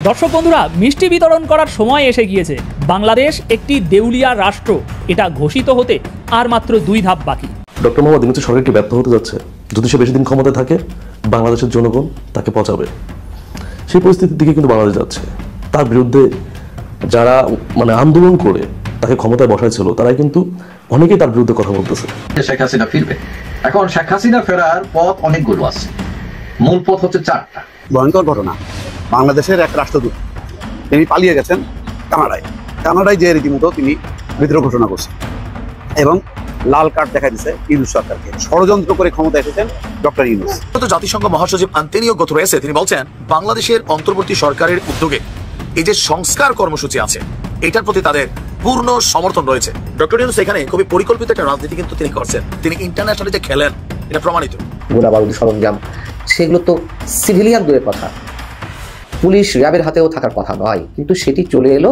দর্শক বন্ধুরা, মিষ্টি বিতরণ করার সময় এসে গিয়েছে। বাংলাদেশ একটি দেউলিয়া রাষ্ট্র, এটা ঘোষিত হতে আর মাত্র 2 ধাপ বাকি। ডক্টর মোহাম্মদ ইউনূস সরকার কি ব্যর্থ হতে যাচ্ছে? যদি সে বেশি দিন ক্ষমতায় থাকে, বাংলাদেশের জনগণ তাকে পচাবে। সেই পরিস্থিতির দিকে কিন্তু বাংলাদেশ যাচ্ছে। তার বিরুদ্ধে যারা আন্দোলন করে তাকে ক্ষমতায় বসাইছিল, তারাই কিন্তু অনেকেই তার বিরুদ্ধে কথা বলতেছে। শেখ হাসিনা ফিরবে। এখন শেখ হাসিনা ফেরার পথ অনেকগুলো আছে, মূল পথ হচ্ছে 4টা। ভয়ঙ্কর ঘটনা, বাংলাদেশের এক রাষ্ট্রদূত তিনি পালিয়ে গেছেন কানাডায় যে রীতিমতো তিনি বিদ্রোহ ঘোষণা করছেন এবং লাল কার্ড দেখা দিচ্ছে ইউনূস সরকারকে। ষড়যন্ত্র করে ক্ষমতা এসেছেন ডক্টর ইউনূস। জাতিসংঘ মহাসচিব আন্তোনিও গুতেরেস তিনি বলছেন, বাংলাদেশের অন্তর্বর্তী সরকারের উদ্যোগে এই যে সংস্কার কর্মসূচি আছে, এটার প্রতি তাদের পূর্ণ সমর্থন রয়েছে। ডক্টর ইউনূস এখানে খুবই পরিকল্পিত একটা রাজনীতি কিন্তু তিনি করছেন। তিনি ইন্টারন্যাশনালি যে খেলেন, এটা প্রমাণিত। গোলাবারুদ সরঞ্জাম সেগুলো তো সিভিলিয়ান দূরের কথা, পুলিশ র্যাবের হাতেও থাকার কথা নয়, কিন্তু সেটি চলে এলো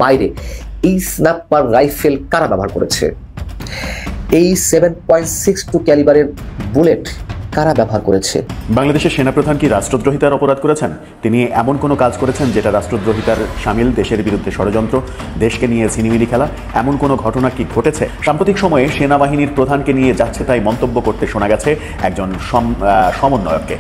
বাইরে। এই স্ন্যাপার রাইফেল কারা ব্যবহার করেছে? এই 7.62 ক্যালিবারের বুলেট কারা ব্যবহার করেছে? বাংলাদেশের সেনাপ্রধান কি রাষ্ট্রদ্রোহিতার অপরাধ করেছেন? তিনি এমন কোনো কাজ করেছেন যেটা রাষ্ট্রদ্রোহিতার শামিল? দেশের বিরুদ্ধে ষড়যন্ত্র, দেশকে নিয়ে ছিনিমিনি খেলা, এমন কোনো ঘটনা কি ঘটেছে? সাম্প্রতিক সময়ে সেনাবাহিনীর প্রধানকে নিয়ে যাচ্ছে তাই মন্তব্য করতে শোনা গেছে একজন সমন্বয়ককে।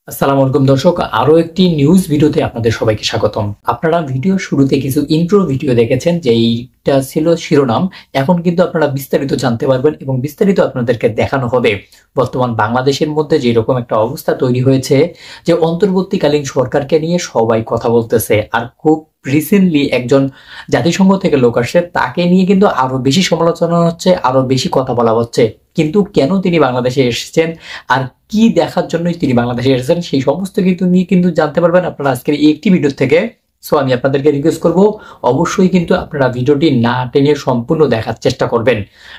আসসালামু আলাইকুম দর্শক, আরো একটি নিউজ ভিডিওতে আপনাদের সবাইকে স্বাগতম। আপনারা ভিডিও শুরুতে কিছু ইন্ট্রো ভিডিও দেখেছেন, যেইটা ছিল শিরোনাম। এখন কিন্তু আপনারা বিস্তারিত জানতে পারবেন এবং বিস্তারিত আপনাদেরকে দেখানো হবে বর্তমান বাংলাদেশের মধ্যে যে রকম একটা অবস্থা তৈরি হয়েছে, যে অন্তর্বর্তীকালীন সরকারকে নিয়ে সবাই কথা বলতেছে। আর খুব রিসেন্টলি একজন জাতিসংঘ থেকে লোক আসছে, তাকে নিয়ে কিন্তু আরো বেশি সমালোচনা হচ্ছে, আরো বেশি কথা বলা হচ্ছে। কিন্তু কেন তিনি বাংলাদেশে এসেছেন আর কি দেখার জন্যই তিনি বাংলাদেশে এসেছেন, সেই সমস্ত কিছু নিয়ে কিন্তু জানতে পারবেন আপনারা আজকের এই একটি ভিডিও থেকে। সো আমি আপনাদেরকে রিকোয়েস্ট করব, অবশ্যই কিন্তু আপনারা ভিডিওটি না টেনে সম্পূর্ণ দেখার চেষ্টা করবেন।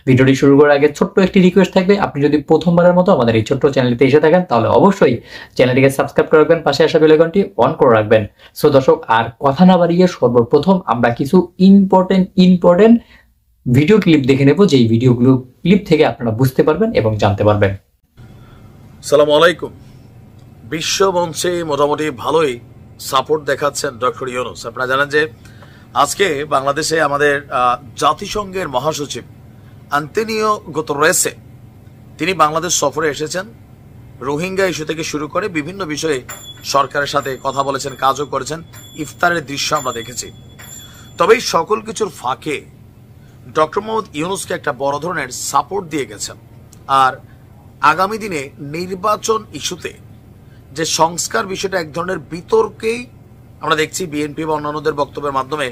ভিডিওটি শুরু করার আগে ছোট্ট একটি রিকোয়েস্ট থাকবে, আপনি যদি প্রথমবারের মতো আমাদের এই ছোট্ট চ্যানেলটিতে এসে থাকেন, তাহলে অবশ্যই চ্যানেলটিকে সাবস্ক্রাইব করে রাখবেন, পাশে আসা বেল আইকনটি অন করে রাখবেন। সো দর্শক, আর কথা না বাড়িয়ে সর্বপ্রথম আমরা কিছু ইম্পর্টেন্ট ভিডিও ক্লিপ দেখে নেব, যেই ভিডিওগুলো ক্লিপ থেকে আপনারা বুঝতে পারবেন এবং জানতে পারবেন। আসসালামু আলাইকুম। বিশ্ব মঞ্চে মোটামুটি ভালোই সাপোর্ট দেখাচ্ছেন ডক্টর ইউনূস। আপনারা জানেন যে আজকে বাংলাদেশে আমাদের জাতিসংঘের মহাসচিব আন্তোনিও গুতেরেস তিনি বাংলাদেশ সফরে এসেছেন। রোহিঙ্গা ইস্যু থেকে শুরু করে বিভিন্ন বিষয়ে সরকারের সাথে কথা বলেছেন, কাজও করেছেন। ইফতারের দৃশ্য আমরা দেখেছি। তবে এই সকল কিছুর ফাঁকে ডক্টর মোহাম্মদ ইউনূসকে একটা বড় ধরনের সাপোর্ট দিয়ে গেছেন। আর আগামী দিনে নির্বাচন ইস্যুতে যে সংস্কার বিষয়টা এক ধরনের বিতর্কেই আমরা দেখছি, বিএনপি বা অন্যান্যদের বক্তব্যের মাধ্যমে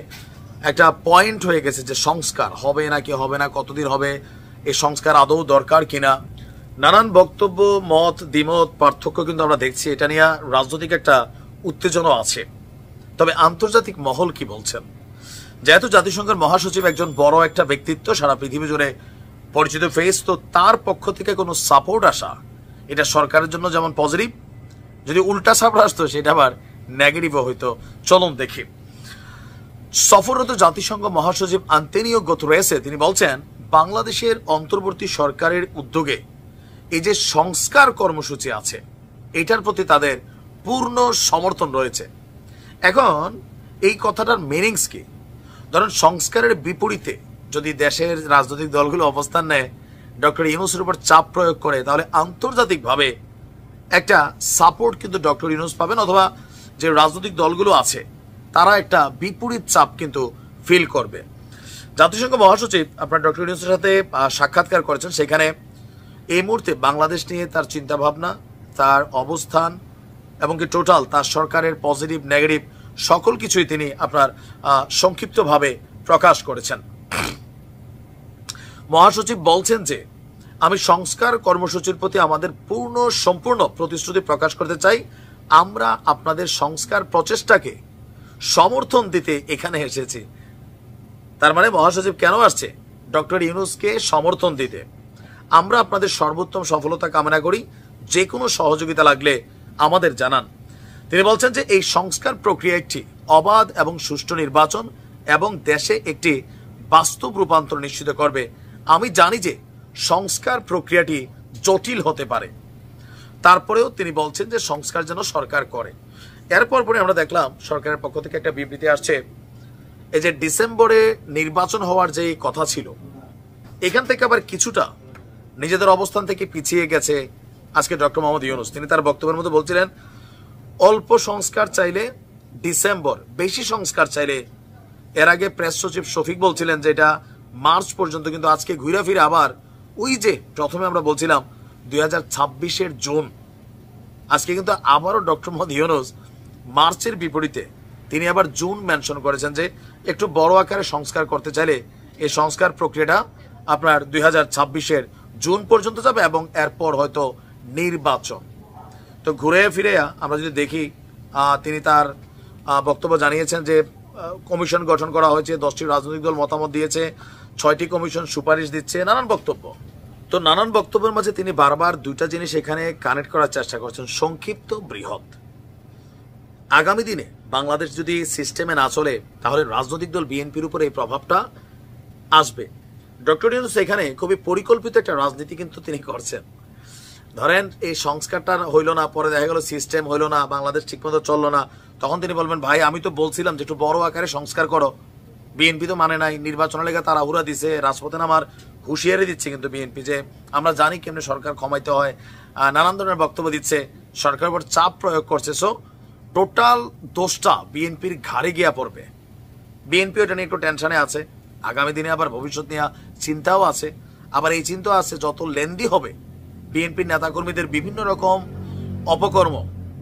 একটা পয়েন্ট হয়ে গেছে যে সংস্কার হবে নাকি হবে না, কতদিন হবে, এই সংস্কার আদৌ দরকার কিনা। নানান বক্তব্য, মত দ্বিমত, পার্থক্য কিন্তু আমরা দেখছি। এটা নিয়ে রাজনৈতিক একটা উত্তেজনা আছে। তবে আন্তর্জাতিক মহল কি বলছেন? যেহেতু জাতিসংঘের মহাসচিব একজন বড় একটা ব্যক্তিত্ব, সারা পৃথিবী জুড়ে পরিচিত ফেস, তো তার পক্ষ থেকে কোনো সাপোর্ট আসা এটা সরকারের জন্য যেমন পজিটিভ, যদি উল্টা সাপোর্ট আসতো সেটা আবার নেগেটিভও হইতো। চলুন দেখি। সফররত জাতিসংঘ মহাসচিব আন্তোনিও গুতেরেস তিনি বলছেন, বাংলাদেশের অন্তর্বর্তী সরকারের উদ্যোগে এই যে সংস্কার কর্মসূচি আছে, এটার প্রতি তাদের পূর্ণ সমর্থন রয়েছে। এখন এই কথাটার মিনিংস কি? ধরুন, সংস্কারের বিপরীতে যদি দেশের রাজনৈতিক দলগুলো অবস্থান নেয়, ডক্টর ইউনূসের উপর চাপ প্রয়োগ করে, তাহলে আন্তর্জাতিকভাবে একটা সাপোর্ট কিন্তু ডক্টর ইউনূস পাবেন, অথবা যে রাজনৈতিক দলগুলো আছে তারা একটা বিপরীত চাপ কিন্তু ফিল করবে। জাতিসংঘ মহাসচিব আপনার ডক্টর ইউনূসের সাথে সাক্ষাৎকার করেছেন। সেখানে এই মুহূর্তে বাংলাদেশ নিয়ে তার চিন্তাভাবনা, তার অবস্থান এবং কি টোটাল তার সরকারের পজিটিভ নেগেটিভ সকল কিছুই তিনি আপনার সংক্ষিপ্তভাবে প্রকাশ করেছেন। মহাসচিব বলছেন যে, আমি সংস্কার কর্মসূচির প্রতি আমাদের সম্পূর্ণ প্রতিশ্রুতি প্রকাশ করতে চাই। আমরা আপনাদের সংস্কার প্রচেষ্টাকে সমর্থন দিতে এখানে এসেছি। তার মানে মহাসচিব কেন আসছে? ডক্টর ইউনূসকে সমর্থন দিতে। আমরা আপনাদের সর্বোত্তম সফলতা কামনা করি, যে কোনো সহযোগিতা লাগলে আমাদের জানান। তিনি বলছেন যে এই সংস্কার প্রক্রিয়া একটি অবাধ এবং সুষ্ঠু নির্বাচন এবং দেশে একটি বাস্তব রূপান্তর নিশ্চিত করবে। আমি জানি যে সংস্কার প্রক্রিয়াটি জটিল হতে পারে, তারপরেও তিনি বলছেন যে সংস্কার যেন সরকার করে। এরপর পরে আমরা দেখলাম সরকারের পক্ষ থেকে একটা বিবৃতি আসছে, এই যে ডিসেম্বরে নির্বাচন হওয়ার যে কথা ছিল, এখান থেকে আবার কিছুটা নিজেদের অবস্থান থেকে পিছিয়ে গেছে আজকে ডক্টর মোহাম্মদ ইউনূস। তিনি তার বক্তব্যের মধ্যে বলছিলেন অল্প সংস্কার চাইলে ডিসেম্বর, বেশি সংস্কার চাইলে, এর আগে প্রেস সচিব শফিক বলছিলেন যে এটা মার্চ পর্যন্ত, কিন্তু আজকে ঘুরে ফিরে আবার ওই যে প্রথমে আমরা বলছিলাম 2026-এর জুন, আজকে কিন্তু আবারও ডক্টর মোহাম্মদ ইউনূস মার্চের বিপরীতে তিনি আবার জুন মেনশন করেছেন যে একটু বড় আকারে সংস্কার করতে চাইলে এই সংস্কার প্রক্রিয়াটা আপনার 2026-এর জুন পর্যন্ত যাবে এবং এরপর হয়তো নির্বাচন। তো ঘুরে ফিরে আমরা যদি দেখি, তিনি তার বক্তব্য জানিয়েছেন যে কমিশন গঠন করা হয়েছে, 10টি রাজনৈতিক দল মতামত দিয়েছে, 6টি কমিশন সুপারিশ দিচ্ছে, নানান বক্তব্য। তো নানান বক্তব্যের মাঝে তিনি বারবার দুইটা জিনিস এখানে কানেক্ট করার চেষ্টা করছেন, সংক্ষিপ্ত, বৃহৎ। আগামী দিনে বাংলাদেশ যদি সিস্টেমে না চলে তাহলে রাজনৈতিক দল বিএনপির উপরে এই প্রভাবটা আসবে। ডক্টর ইউনূস এখানে খুবই পরিকল্পিত একটা রাজনীতি কিন্তু তিনি করছেন। ধরেন এই সংস্কারটা হইল না, পরে দেখা গেল সিস্টেম হইল না, বাংলাদেশ ঠিকমতো চললো না, তখন তিনি বলবেন ভাই আমি তো বলছিলাম যে একটু বড় আকারে সংস্কার করো, বিএনপি তো মানে নাই, নির্বাচনের লেগে তাড়াহুড়া দিছে, রাজপথে নামার হুঁশিয়ারি দিচ্ছে কিন্তু বিএনপি যে আমরা জানি কেমনে সরকার ক্ষমাইতে হয়, নানান ধরনের বক্তব্য দিচ্ছে, সরকারের উপর চাপ প্রয়োগ করছে। সো টোটাল দোষটা বিএনপির ঘাড়ে গিয়া পড়বে। বিএনপি ওটা নিয়ে একটু টেনশনে আছে, আগামী দিনে আবার ভবিষ্যৎ নিয়ে চিন্তাও আছে। আবার এই চিন্তা আছে যত লেন্দি হবে বিএনপির নেতাকর্মীদের বিভিন্ন রকম অপকর্ম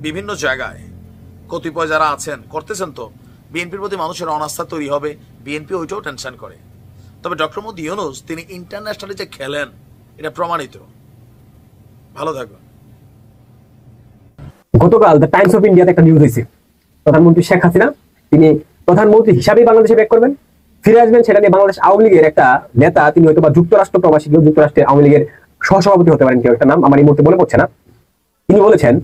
বিভিন্ন জায়গায় কতিপয় যারা আছেন করতেছেন, তো বিএনপির প্রতি মানুষের অনাস্থা তৈরি হবে, বিএনপি ওইটাও টেনশন করে। তবে ডক্টর মোহাম্মদ ইউনূস তিনি ইন্টারন্যাশনালি যে খেলেন এটা প্রমাণিত। ভালো থাকবেন। গতকাল দ্য টাইমস অফ ইন্ডিয়াতে একটা নিউজ হয়েছে, প্রধানমন্ত্রী শেখ হাসিনা তিনি প্রধানমন্ত্রী হিসাবেই বাংলাদেশে ব্যাক করবেন, ফিরে আসবেন। সেটা নিয়ে বাংলাদেশ আওয়ামী লীগের একটা নেতা, তিনি হয়তো বা যুক্তরাষ্ট্র প্রবাসী, যুক্তরাষ্ট্রের আওয়ামী লীগের সহসভাপতি হতে পারেন, কেউ একটা নাম আমার এই মুহূর্তে মনে পড়ছে না, তিনি বলেছেন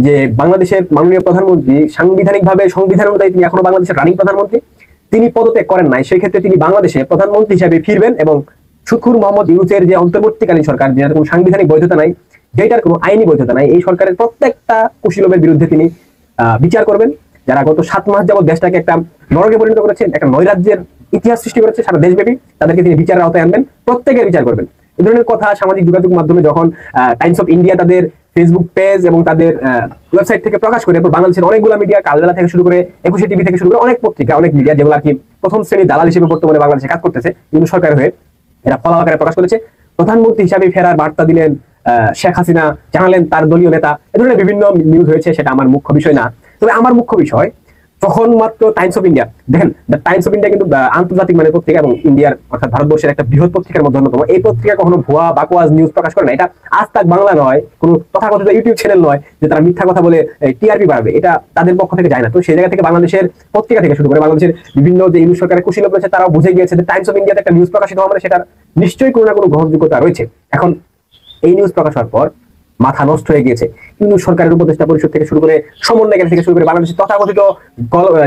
যে বাংলাদেশের মাননীয় প্রধানমন্ত্রী সাংবিধানিকভাবে সংবিধান অনুযায়ী তিনি এখনো বাংলাদেশের রানিং প্রধানমন্ত্রী, তিনি পদত্যাগ করেন নাই, সেই ক্ষেত্রে তিনি বাংলাদেশে প্রধানমন্ত্রী হিসেবে ফিরবেন এবং সুখুর মোহাম্মদ ইউনূসের যে অন্তর্বর্তীকালীন সরকার, যেটার কোনো সাংবিধানিক বৈধতা নাই, যেটার কোনো আইনি বৈধতা নাই, এই সরকারের প্রত্যেকটা কুশীলবের বিরুদ্ধে তিনি বিচার করবেন, যারা গত 7 মাস যাবত দেশটাকে একটা নরকে পরিণত করেছেন, একটা নৈরাজ্যের ইতিহাস সৃষ্টি করেছে সারা দেশব্যাপী, তাদেরকে তিনি বিচারের আওতায় আনবেন, প্রত্যেকের বিচার করবেন। এই ধরনের কথা সামাজিক যোগাযোগ মাধ্যমে যখন টাইমস অফ ইন্ডিয়া তাদের ফেসবুক পেজ এবং তাদের ওয়েবসাইট থেকে প্রকাশ করে, বাংলাদেশের অনেকগুলো মিডিয়া, কালবেলা থেকে শুরু করে 21 টিভি থেকে শুরু করে অনেক পত্রিকা, অনেক মিডিয়া, যেগুলো আর কি প্রথম শ্রেণীর দালাল হিসেবে বর্তমানে বাংলাদেশে কাজ করতেছে কিন্তু সরকার হয়ে, এরা ফলো আকারে প্রকাশ করেছে। প্রধানমন্ত্রী হিসাবে ফেরার বার্তা দিলেন শেখ হাসিনা, জানালেন তার দলীয় নেতা, এ ধরনের বিভিন্ন নিউজ হয়েছে। সেটা আমার মুখ্য বিষয় না, তবে আমার মুখ্য বিষয় তখন মাত্র টাইমস অফ ইন্ডিয়া, দেখেন দ্য টাইমস অফ ইন্ডিয়া কিন্তু আন্তর্জাতিক মানের পত্রিকা এবং ইন্ডিয়ার অর্থাৎ ভারতবর্ষের একটা বৃহৎ পত্রিকার মধ্যে অন্যতম। এই পত্রিকা কখনো ভুয়া বাকওয়াজ নিউজ প্রকাশ করে না। এটা আজ তাক বাংলা নয়, কোনো তথাকথিত ইউটিউব চ্যানেল নয় যে তারা মিথ্যা কথা বলে টিআরপি বাড়বে, এটা তাদের পক্ষ থেকে যায় না। তো সেই জায়গা থেকে বাংলাদেশের পত্রিকা থেকে শুরু করে বাংলাদেশের বিভিন্ন যে ইউনিট সরকারের কুশীলব রয়েছে তারাও বুঝে গিয়েছে যে টাইমস অফ ইন্ডিয়াতে একটা নিউজ প্রকাশিত হওয়া মানে সেটার নিশ্চয়ই কোনো না কোনো গ্রহণযোগ্যতা রয়েছে। এখন এই নিউজ প্রকাশ হওয়ার পর মাথা নষ্ট হয়ে গিয়েছে কিন্তু সরকারের উপদেষ্টা পরিষদ থেকে শুরু করে সমন্বয়কারী থেকে শুরু করে বাংলাদেশের তথাকথিত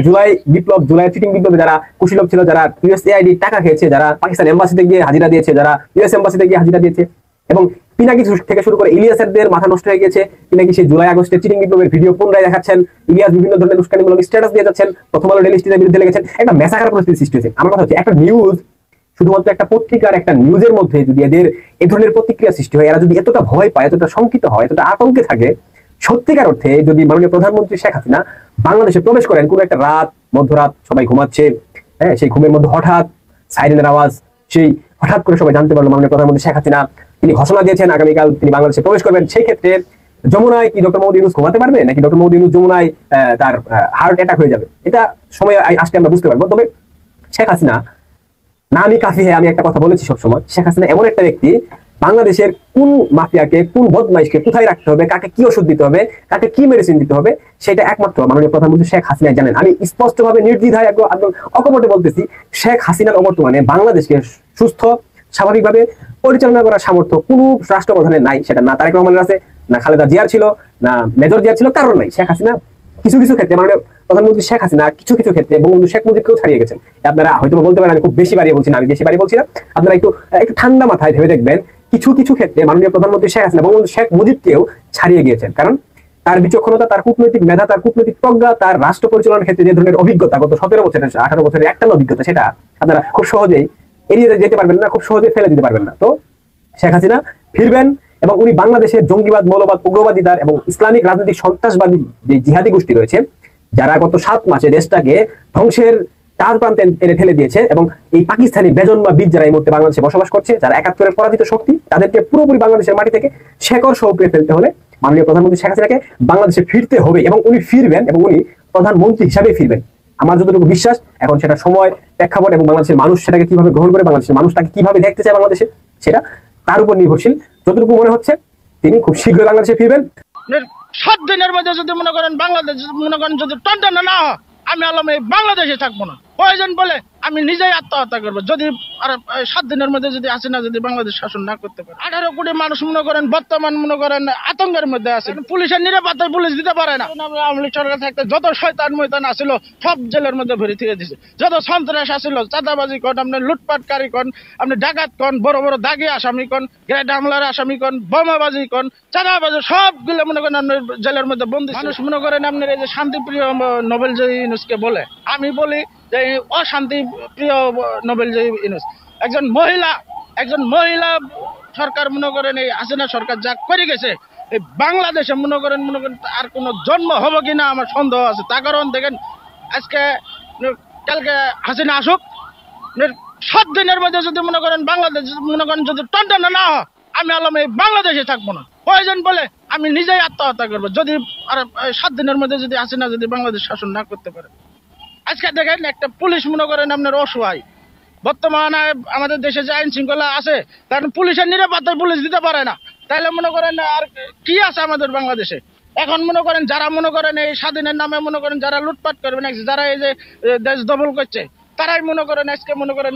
জুলাই বিপ্লব, জুলাই চিটিং বিপ্লবে যারা কুশীলব ছিল, যারা ইউএসএআইডি টাকা খেয়েছে, যারা পাকিস্তান এম্বাসিতে গিয়ে হাজিরা দিয়েছে, যারা ইউএস এম্বাসিতে গিয়ে হাজিরা দিয়েছে, এবং পিনাকি থেকে শুরু করে ইলিয়াসেরদের মাথা নষ্ট হয়ে গেছে। পিনাকি সেই জুলাই আগস্টের চিটিং বিপ্লবের ভিডিও পুনরায় দেখাচ্ছেন, ইলিয়াস বিভিন্ন ধরনের উস্কানিমূলক স্ট্যাটাস দিয়ে যাচ্ছেন, প্রথম আলো ডেইলি স্টারের বিরুদ্ধে লেগেছেন, একটা মেসাকার পরিস্থিতি সৃষ্টি হয়েছে। আমার কথা হচ্ছে একটা নিউজ, শুধুমাত্র একটা পত্রিকার একটা নিউজের মধ্যে যদি এদের এ ধরনের প্রতিক্রিয়া সৃষ্টি হয়, এরা যদি এতটা ভয় পায়, এতটা শঙ্কিত হয়, এতটা আতঙ্কে থাকে, সত্যিকার অর্থে যদি মাননীয় প্রধানমন্ত্রী শেখ হাসিনা বাংলাদেশে প্রবেশ করেন, কোনো একটা রাত, মধ্যরাত, সবাই ঘুমাচ্ছে, হ্যাঁ, সেই ঘুমের মধ্যে হঠাৎ সাইরেনের আওয়াজ, সেই হঠাৎ করে সবাই জানতে পারলো মাননীয় প্রধানমন্ত্রী শেখ হাসিনা তিনি ঘোষণা দিয়েছেন আগামীকাল তিনি বাংলাদেশে প্রবেশ করবেন, সেই ক্ষেত্রে যমুনায় কি ডক্টর মোহাম্মদ ইউনূস ঘুমাতে পারবে, নাকি ডক্টর মোহাম্মদ ইউনূস যমুনায় তার হার্ট অ্যাটাক হয়ে যাবে, এটা সময় আসলে আমরা বুঝতে পারবো। তবে শেখ হাসিনা না, আমি কাফি হ্যাঁ, আমি একটা কথা বলেছি সবসময়, শেখ হাসিনা এমন একটা ব্যক্তি, বাংলাদেশের কোন মাফিয়াকে, কোন বদমাইশকে কোথায় রাখতে হবে, কাকে কি ওষুধ দিতে হবে, কাকে কি মেডিসিন দিতে হবে, সেটা একমাত্র মাননীয় প্রধানমন্ত্রী শেখ হাসিনা জানেন। আমি স্পষ্টভাবে নির্দ্বিধায় একদম অকপটে বলতেছি, শেখ হাসিনার অবর্তমানে বাংলাদেশকে সুস্থ স্বাভাবিকভাবে পরিচালনা করার সামর্থ্য কোনো রাষ্ট্রপ্রধানের নাই। সেটা না তারেক রহমানের আছে, না খালেদা জিয়ার ছিল, না মেজর জিয়ার ছিল, কারণ নাই। শেখ হাসিনা কিছু কিছু ক্ষেত্রে, মাননীয় প্রধানমন্ত্রী শেখ হাসিনা কিছু কিছু ক্ষেত্রে বঙ্গবন্ধু শেখ মুজিবকেও ছাড়িয়ে গেছেন। আপনারা হয়তো বলতে পারেন আমি খুব বেশি বাড়িয়ে বলছি না, আমি বেশি বাড়িয়ে বলছি না, আপনারা একটু ঠান্ডা মাথায় ভেবে দেখবেন, কিছু কিছু ক্ষেত্রে মাননীয় প্রধানমন্ত্রী শেখ হাসিনা বঙ্গবন্ধু শেখ মুজিবকেও ছাড়িয়ে গিয়েছেন। কারণ তার বিচক্ষণতা, তার কূটনৈতিক মেধা, তার কূটনৈতিক প্রজ্ঞা, তার রাষ্ট্র পরিচালনার ক্ষেত্রে যে ধরনের অভিজ্ঞতা, গত 17 বছরের 18 বছরের একটা অভিজ্ঞতা, সেটা আপনারা খুব সহজেই এড়িয়ে যেতে পারবেন না, খুব সহজে ফেলে দিতে পারবেন না। তো শেখ হাসিনা ফিরবেন এবং উনি বাংলাদেশের জঙ্গিবাদ, মৌলবাদ, উগ্রবাদিতার এবং ইসলামিক রাজনৈতিক সন্ত্রাসবাদী যে জিহাদি গোষ্ঠী রয়েছে, যারা গত 7 মাসে দেশটাকে ধ্বংসের তার প্রান্তে এনে ঠেলে দিয়েছে, এবং এই পাকিস্তানি বেজন বা বীজ যারা এই মুহূর্তে বাংলাদেশে বসবাস করছে, যারা 71-এর পরাজিত শক্তি, তাদেরকে পুরোপুরি বাংলাদেশের মাটি থেকে শেকড় সহ উপড়ে ফেলতে হলে মাননীয় প্রধানমন্ত্রী শেখ হাসিনাকে বাংলাদেশে ফিরতে হবে, এবং উনি ফিরবেন এবং উনি প্রধানমন্ত্রী হিসাবে ফিরবেন। আমার যতটুকু বিশ্বাস, এখন সেটা সময়, প্রেক্ষাপট এবং বাংলাদেশের মানুষ সেটাকে কিভাবে গ্রহণ করে, বাংলাদেশের মানুষ তাকে কিভাবে দেখতে চায় বাংলাদেশে, সেটা তার উপর নির্ভরশীল। যতটুকু মনে হচ্ছে তিনি খুব শীঘ্রই বাংলাদেশে ফিরবেন। 7 দিনের মধ্যে যদি মনে করেন বাংলাদেশ মনে করেন যদি টনটনা না হয়, আমি আলম এই বাংলাদেশে থাকবো না। প্রয়োজন বলে আমি নিজেই আত্মহত্যা করবো যদি 7 দিনের মধ্যে যদি হাসিনা যদি বাংলাদেশ শাসন না করতে পারে। 18 কোটি মানুষ মনে করেন বর্তমান মনে করেন আতঙ্কের মধ্যে আছে। পুলিশের নিরাপত্তায় পুলিশ দিতে পারে না। আওয়ামী লীগ সরকার থাকতে যত শয়তান ময়তান আসছিল সব জেলের মধ্যে ভরে থেকে দিছে। যত সন্ত্রাস আসছিল, চাঁদাবাজি কন, আপনি লুটপাটকারী কন, আপনি ডাকাত কন, বড় বড় দাগি আসামি কন, গ্রেড হামলার আসামি কন, বোমাবাজি কন, চাঁদাবাজি সবগুলো মনে করেন আপনার জেলের মধ্যে বন্দী। মানুষ মনে করেন আপনার এই যে শান্তিপ্রিয় নোবেল জয়ী ইউনুসকে বলে, আমি বলি যে অশান্তি প্রিয় নোবেল জয়ী ইউনুস একজন মহিলা সরকার মনে করেন এই হাসিনা সরকার যা করে গেছে, এই বাংলাদেশে মনে করেন আর কোনো জন্ম হবে কিনা আমার সন্দেহ আছে। তার কারণ দেখেন আজকে কালকে হাসিনা আসুক, 7 দিনের মধ্যে যদি মনে করেন বাংলাদেশ মনে করেন যদি টনটনা না হয়, আমি আলম এই বাংলাদেশে থাকবো না। প্রয়োজন বলে আমি নিজেই আত্মহত্যা করবো যদি 7 দিনের মধ্যে যদি হাসিনা যদি বাংলাদেশ শাসন না করতে পারে। আজকে দেখেন একটা পুলিশ মনে করেন আপনার অসহায়। বর্তমানে আমাদের দেশে যে আইন শৃঙ্খলা আছে, কারণ পুলিশের নিরাপত্তায় পুলিশ দিতে পারে না, তাহলে মনে করেন আর কি আছে আমাদের বাংলাদেশে? এখন মনে করেন যারা মনে করেন এই স্বাধীনের নামে মনে করেন যারা লুটপাট করবে না, যারা এই যে দেশ দখল করছে, তারাই মনে করেন আজকে মনে করেন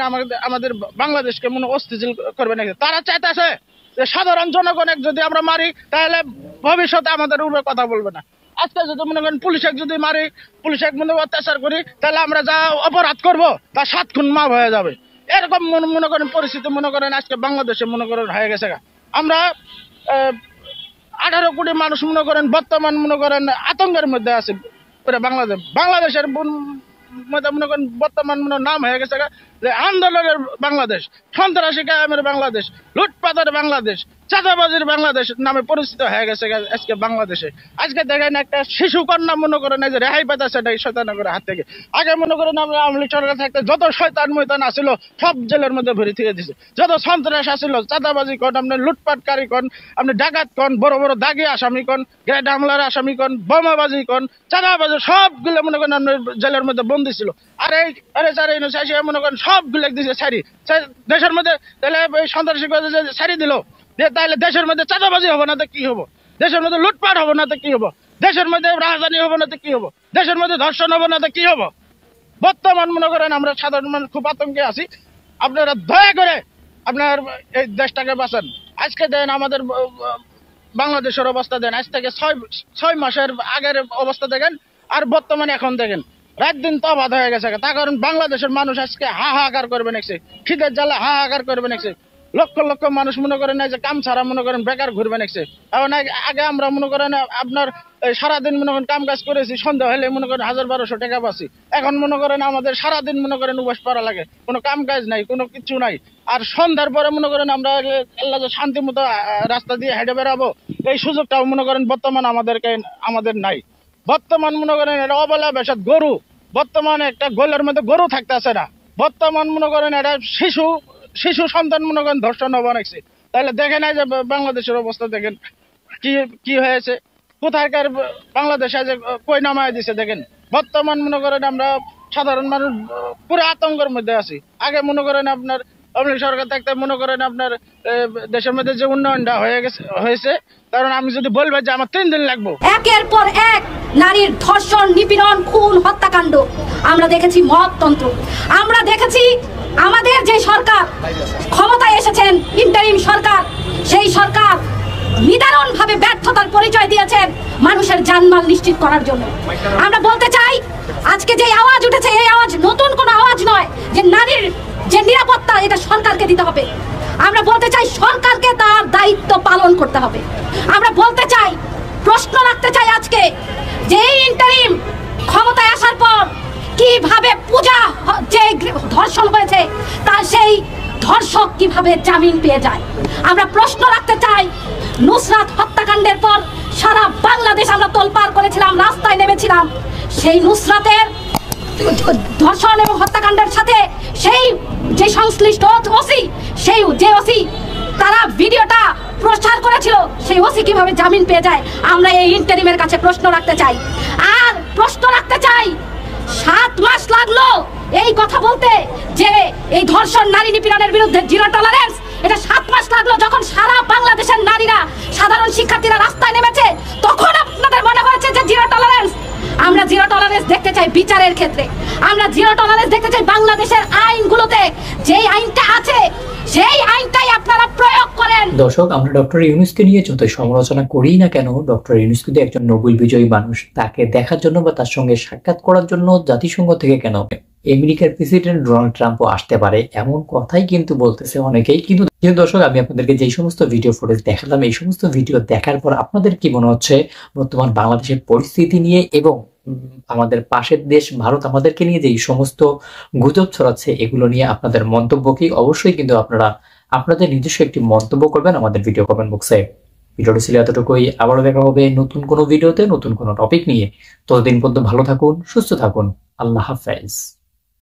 আমাদের বাংলাদেশকে মনে অস্থিতিশীল করবে না। তারা চাইতেছে যে সাধারণ জনগণের যদি আমরা মারি, তাহলে ভবিষ্যতে আমাদের উপরে কথা বলবে না। আজকে যদি মনে করেন পুলিশে যদি মারি, পুলিশে মনে অত্যাচার করি, তাহলে আমরা যা অপরাধ করবো তা 7 গুণ মাপ হয়ে যাবে। এরকম মনে করেন পরিস্থিতি মনে করেন আজকে বাংলাদেশে মনে করেন হয়ে গেছে। আমরা 18 কোটি মানুষ মনে করেন বর্তমান মনে করেন আতঙ্কের মধ্যে আছে। বাংলাদেশের মধ্যে মনে করেন বর্তমান নাম হয়ে গেছে যে আন্দোলনের বাংলাদেশ, সন্ত্রাসী কায়েমের বাংলাদেশ, লুটপাটের বাংলাদেশ, চাঁদাবাজির বাংলাদেশ নামে পরিচিত হয়ে গেছে আজকে বাংলাদেশে। আজকে দেখেন একটা শিশু কন্যা মনে করেন এই যে রেহাই পেতেছে শয়তানের হাত থেকে। আগে মনে করেন আমরা আওয়ামী লীগ সরকার থাকতে যত শয়তান ময়তান আসছিল সব জেলের মধ্যে ভরে থেকে দিছে। যত সন্ত্রাস আসছিল, চাঁদাবাজি কন, আপনি লুটপাটকারী কন, আপনি ডাকাত কন, বড় বড় দাগি আসামি কন, গ্রেড হামলার আসামি কন, বোমাবাজি কন, চাঁদাবাজি সবগুলো মনে করেন আপনার জেলের মধ্যে বন্দী ছিল। আর এই মনে করেন সবগুলো দিছে ছাড়ি দেশের মধ্যে। তাহলে সন্ত্রাসী ছাড়ি দিল, তাহলে দেশের মধ্যে চাঁদাবাজি হবে না তো কি হবো? দেশের মধ্যে লুটপাট হবে না তো কি হবো? দেশের মধ্যে রাজধানী হবে না তো কি হবো? দেশের মধ্যে ধর্ষণ হবে না তো কি হবো? বর্তমান মনে করেন আমরা সাধারণ মানুষ খুব আতঙ্কে আছি। আপনারা দয়া করে আপনার এই দেশটাকে বাঁচান। আজকে দেন আমাদের বাংলাদেশের অবস্থা দেন, আজ থেকে 6 মাসের আগের অবস্থা দেখেন আর বর্তমানে এখন দেখেন, রাত দিন তফাৎ হয়ে গেছে। তার কারণ বাংলাদেশের মানুষ আজকে হাহাকার করবে নাকছে, খিদের জ্বালা হাহাকার করবে নাকছে। লক্ষ লক্ষ মানুষ মনে করেন যে কাম ছাড়া মনে করেন বেকার ঘুরবে নাকছে। এখন আগে আমরা মনে করেন আপনার সারাদিন মনে করেন কাম কাজ করেছি, সন্ধ্যা হলে মনে করেন 1000-1200 টাকা পাচ্ছি। এখন মনে করেন আমাদের সারাদিন মনে করেন উপাস পড়া লাগে, কোনো কাম কাজ নাই, কোনো কিছু নাই। আর সন্ধ্যার পরে মনে করেন আমরা আল্লাহ শান্তি মতো রাস্তা দিয়ে হেঁটে বেড়াবো, এই সুযোগটাও মনে করেন বর্তমান আমাদের নাই। বর্তমান মনে করেন এটা অবলা বেশাত গরু, বর্তমানে একটা গোলের মধ্যে গরু থাকতেছে না। বর্তমান মনে করেন এটা শিশু সন্তান মনে করেন ধর্ষণ বানাইছে। তাহলে দেখেন এই যে বাংলাদেশের অবস্থা দেখেন কি হয়েছে, কোথায়কার বাংলাদেশে যে কই নামায় দিছে দেখেন। বর্তমান মনে করেন আমরা সাধারণ মানুষ পুরো আতঙ্কের মধ্যে আছি। আগে মনে করেন আপনার আওয়ামী লীগ সরকার থাকতে মনে করেন আপনার দেশের মধ্যে যে উন্নয়নটা হয়েছে, কারণ আমি যদি বলবো যে আমার 3 দিন লাগবে। একের পর এক নারীর ধর্ষণ, নিপীড়ন, খুন, হত্যাকাণ্ড আমরা দেখেছি, মহত্তন্ত্র আমরা দেখেছি। আমাদের যে সরকার ক্ষমতায় এসেছেন, ইন্টারিম সরকার, সেই সরকার নিদারুণ ভাবে ব্যর্থতার পরিচয় দিয়েছেন মানুষের জানমাল নিশ্চিত করার জন্য। আমরা বলতে চাই আজকে যে আওয়াজ উঠেছে, এই আওয়াজ নতুন কোনো আওয়াজ নয় যে নারীর যে নিরাপত্তা এটা সরকারকে দিতে হবে। আমরা বলতে চাই সরকারকে তার দায়িত্ব পালন করতে হবে। আমরা বলতে চাই প্রশ্ন রাখতে চাই আজকে যে এই ইন্টারিম ক্ষমতায় আসার পর কিভাবে পূজা যে ধর্ষণ হয়েছে তার সেই ধর্ষক কিভাবে জামিন পেয়ে যায়। আমরা প্রশ্ন রাখতে চাই, নুসরাত হত্যাকাণ্ডের পর সারা বাংলাদেশ আমরা তোলপাড় করেছিলাম, রাস্তায় নেমেছিলাম। সেই নুসরাতের ধর্ষণ এবং হত্যাকাণ্ডের সাথে সেই যে সংশ্লিষ্ট ওসি, সেই যে ওসি তারা ভিডিওটা প্রচার করেছিল, সেই ওসি কিভাবে জামিন পেয়ে যায়, আমরা এই ইন্টারিমের কাছে প্রশ্ন রাখতে চাই। আর প্রশ্ন রাখতে চাই, 7 মাস লাগলো এই কথা বলতে যে এই ধর্ষণ নারী নিপীড়নের বিরুদ্ধে জিরো টলারেন্স, এটা 7 মাস লাগলো যখন সারা বাংলাদেশের নারীরা, সাধারণ শিক্ষার্থীরা রাস্তায় নেমেছে, তখন আপনাদের মনে হয়েছে যে জিরো টলারেন্স। আমরা জিরো টলারেন্স দেখতে চাই বিচারের ক্ষেত্রে, আমরা জিরো টলারেন্স দেখতে চাই বাংলাদেশের আইনগুলোতে, যেই আইনটা আছে সেই আইনটাই আপনারা প্রয়োগ করেন। দর্শক, আমরা ডক্টর ইউনূসকে নিয়ে যত সমালোচনা করি না কেন, ডক্টর ইউনূস কিন্তু একজন নোবেল বিজয়ী মানুষ। তাকে দেখার জন্য বা তার সঙ্গে সাক্ষাৎ করার জন্য জাতিসংঘ থেকে কেন আমেরিকার প্রেসিডেন্ট ডোনাল্ড ট্রাম্পও আসতে পারে, এমন কথাই কিন্তু বলতেছে অনেকেই। কিন্তু দর্শক, আমি আপনাদেরকে যে সমস্ত ভিডিও ফুটেজ দেখালাম, এই সমস্ত ভিডিও দেখার পর আপনাদের কি মনে হচ্ছে বর্তমান বাংলাদেশের পরিস্থিতি নিয়ে এবং আমাদের পাশের দেশ ভারত আমাদেরকে নিয়ে যে সমস্ত গুজব ছড়াচ্ছে, এগুলো নিয়ে আপনাদের মন্তব্য কি? অবশ্যই কিন্তু আপনারা আপনাদের নিজস্ব একটি মন্তব্য করবেন আমাদের ভিডিও কমেন্ট বক্সে। ভিডিওটি ছিল এতটুকুই, আবারও দেখা হবে নতুন কোনো ভিডিওতে নতুন কোনো টপিক নিয়ে। ততদিন পর্যন্ত ভালো থাকুন, সুস্থ থাকুন, আল্লাহ হাফেজ।